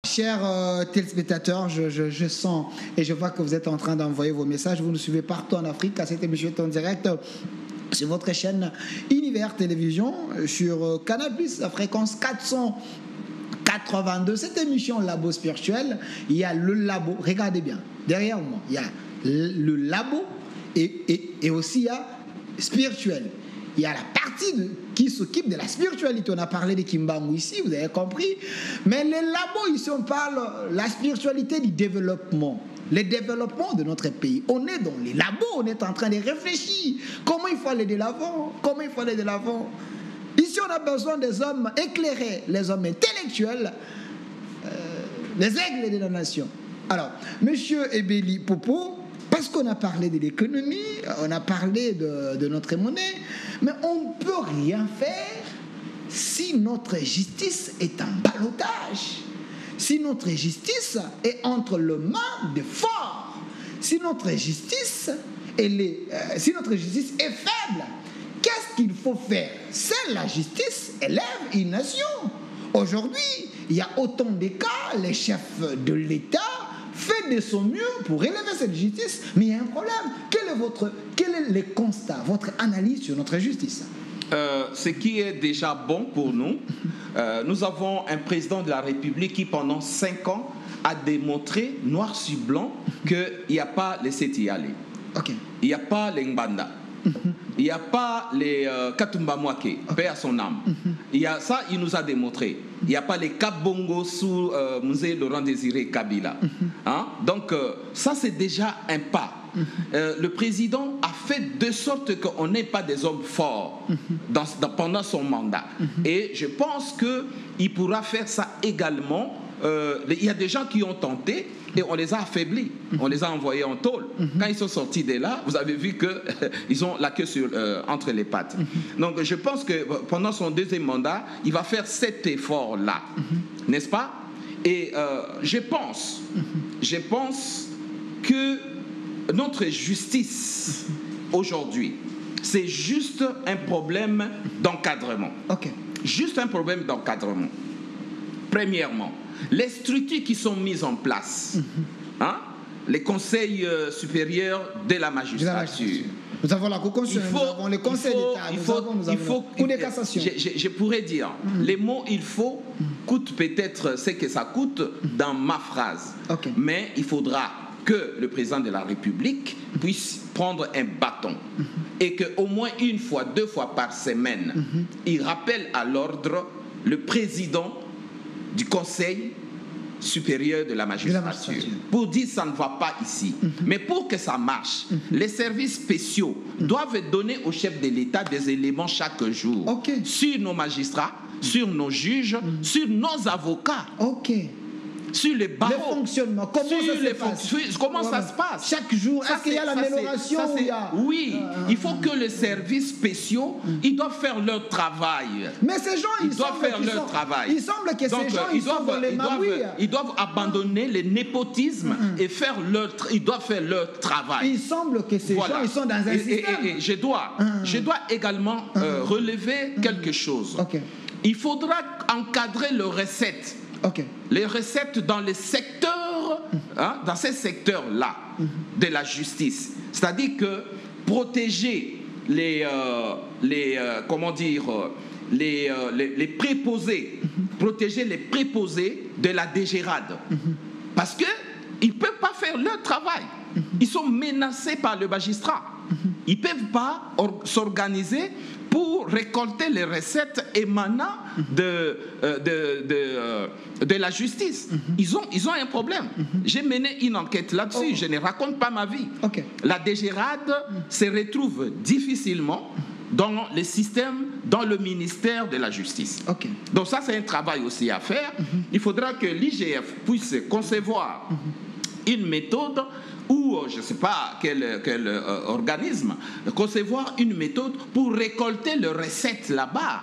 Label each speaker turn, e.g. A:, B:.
A: Chers téléspectateurs, je sens et je vois que vous êtes en train d'envoyer vos messages. Vous nous suivez partout en Afrique. À cette émission est en direct sur votre chaîne Univers Télévision, sur Canal+, la fréquence 482. Cette émission Labo Spirituel, il y a le labo. Regardez bien, derrière moi, il y a le labo et aussi il y a spirituel. Il y a la partie qui s'occupe de la spiritualité. On a parlé de Kimbangu ici, vous avez compris. Mais les labos, ici, on parle de la spiritualité du développement. Le développement de notre pays. On est dans les labos, on est en train de réfléchir. Comment il faut aller de l'avant? Comment il faut aller de l'avant? Ici, on a besoin des hommes éclairés, les hommes intellectuels, les aigles de la nation. Alors, Monsieur Ebeli Popo, parce qu'on a parlé de l'économie, on a parlé de notre monnaie, mais on ne peut rien faire si notre justice est en ballottage, si notre justice est entre les mains des forts, si notre justice est faible. Qu'est-ce qu'il faut faire? Seule la justice élève une nation. Aujourd'hui, il y a autant de cas, les chefs de l'État fait de son mieux pour élever cette justice, mais il y a un problème. Quel est le constat, votre analyse sur notre justice?
B: Ce qui est déjà bon pour nous, nous avons un président de la République qui pendant 5 ans a démontré noir sur blanc qu'il n'y a pas les Sétialé, il n'y a pas les Ngbanda, il n'y a pas les Katumba Mwake, paix à son âme. Il y a ça, il nous a démontré. Il n'y a pas les Kabongo sous Musée Laurent Désiré Kabila. Donc ça, c'est déjà un pas. Le président a fait de sorte qu'on n'ait pas des hommes forts pendant son mandat. Et je pense qu'il pourra faire ça également. Il y a des gens qui ont tenté et on les a affaiblis, on les a envoyés en tôle. Quand ils sont sortis de là, vous avez vu qu'ils ont la queue entre les pattes. Donc je pense que pendant son deuxième mandat, il va faire cet effort-là, n'est-ce pas? Et je pense que notre justice aujourd'hui, c'est juste un problème d'encadrement. Juste un problème d'encadrement. Premièrement, les structures qui sont mises en place, les conseils supérieurs de la magistrature.
A: Nous avons la Cour constitutionnelle, nous avons les conseils d'État, nous avons la Cour de cassation.
B: Je pourrais dire, les mots « il faut » coûtent peut-être ce que ça coûte dans ma phrase. Mais il faudra que le président de la République puisse prendre un bâton et qu'au moins une fois, 2 fois par semaine, il rappelle à l'ordre le président du Conseil supérieur de la magistrature pour dire ça ne va pas ici. Mais pour que ça marche, les services spéciaux doivent donner au chef de l'État des éléments chaque jour sur nos magistrats, sur nos juges, sur nos avocats. Sur les barreaux.
A: Le fonctionnement,
B: comment ça se passe?
A: Chaque jour, est-ce qu'il y a l'amélioration?
B: Oui, il faut que les services spéciaux, ils doivent faire leur travail.
A: Mais ces gens,
B: ils doivent faire leur travail.
A: Il semble que ces gens,
B: ils doivent abandonner le népotisme et ils doivent faire leur travail.
A: Il semble que ces gens, ils sont dans un système.
B: Et je dois également relever quelque chose. Il faudra encadrer les recettes. Les recettes dans les secteurs, dans ces secteurs-là de la justice. C'est-à-dire que protéger les préposés, protéger les préposés de la dégérade. Parce qu'ils ne peuvent pas faire leur travail. Ils sont menacés par le magistrat. Ils ne peuvent pas s'organiser pour récolter les recettes émanant de la justice. Ils ont un problème. J'ai mené une enquête là-dessus. Je ne raconte pas ma vie. La dégérade se retrouve difficilement dans le système, dans le ministère de la Justice. Donc ça, c'est un travail aussi à faire. Il faudra que l'IGF puisse concevoir une méthode ou je ne sais pas quel organisme, concevoir une méthode pour récolter les recettes là-bas.